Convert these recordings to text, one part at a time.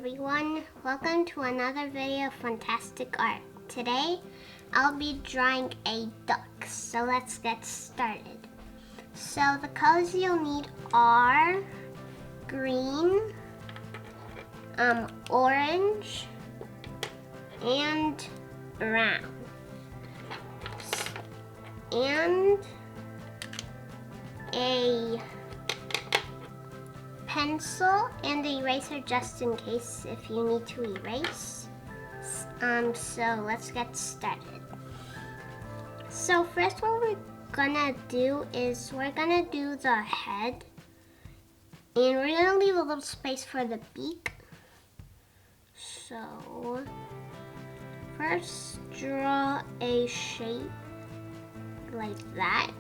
everyone, welcome to another video of Funtastic Art. Today I'll be drawing a duck, so let's get started. So the colors you'll need are green, orange, and brown. And a pencil and the eraser just in case if you need to erase. So let's get started. So first what we're gonna do is we're gonna do the head, and we're gonna leave a little space for the beak. So first draw a shape like that,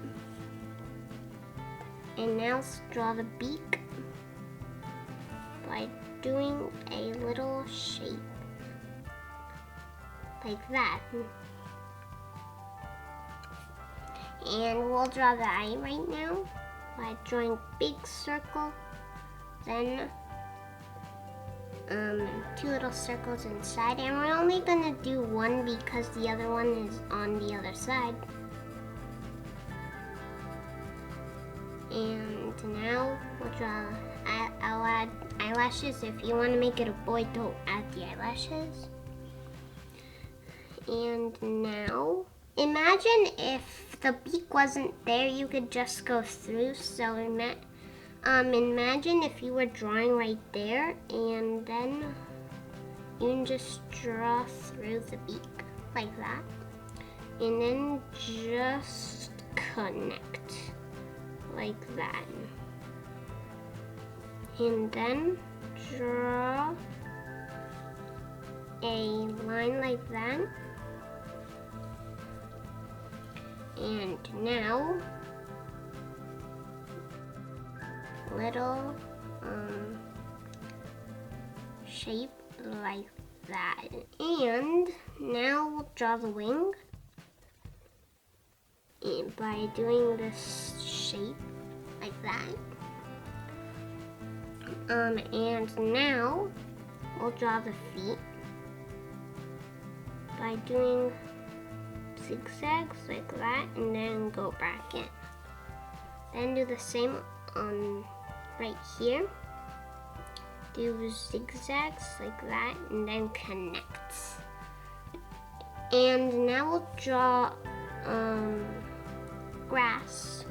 and now let's draw the beak by doing a little shape like that. And we'll draw the eye right now by drawing a big circle, then two little circles inside, and we're only gonna do one because the other one is on the other side. And now we'll draw, I'll add eyelashes. If you want to make it a boy, don't add the eyelashes. And now, imagine if the beak wasn't there, you could just go through. So imagine if you were drawing right there, and then you can just draw through the beak like that, and then just connect like that, and then draw a line like that. And now little shape like that, and now we'll draw the wing, and by doing this shape like that. And now we'll draw the feet by doing zigzags like that, and then go back in. Then do the same on right here. Do zigzags like that, and then connect. And now we'll draw grass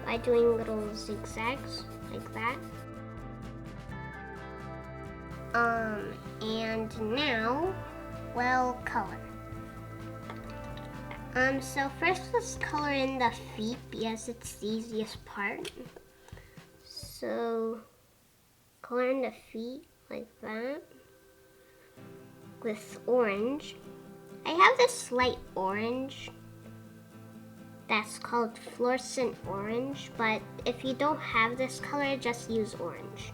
by doing little zigzags like that. And now we'll color. So first let's color in the feet because it's the easiest part. So color in the feet like that with orange. I have this light orange that's called fluorescent orange, but if you don't have this color, just use orange.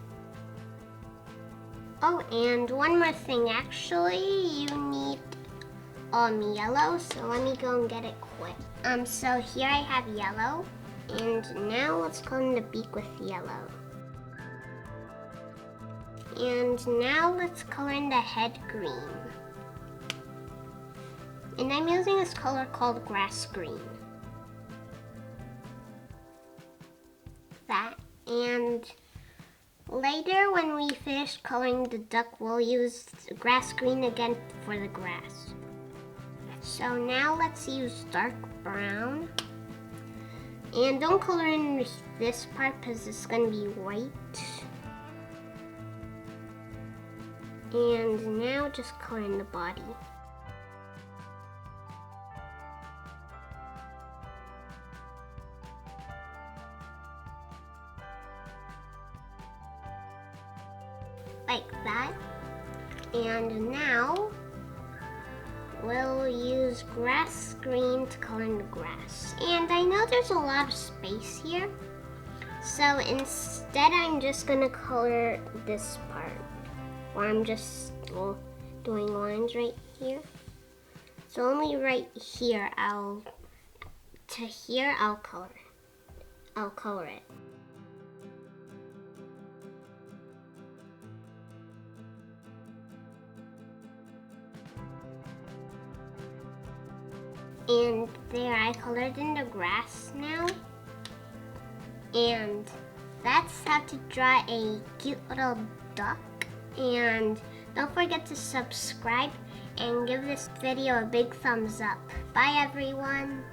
Oh, and one more thing, actually, you need yellow, so let me go and get it quick. So here I have yellow, and now let's color in the beak with yellow. And now let's color in the head green. And I'm using this color called grass green. That, and later when we finish coloring the duck, we'll use grass green again for the grass. So now let's use dark brown. And don't color in this part because it's going to be white. And now just color in the body. Like that. And now we'll use grass green to color in the grass. And I know there's a lot of space here, so instead I'm just gonna color this part, or I'm just doing lines right here. So only right here I'll color it. And there, I colored in the grass now. And that's how to draw a cute little duck. And don't forget to subscribe and give this video a big thumbs up. Bye everyone.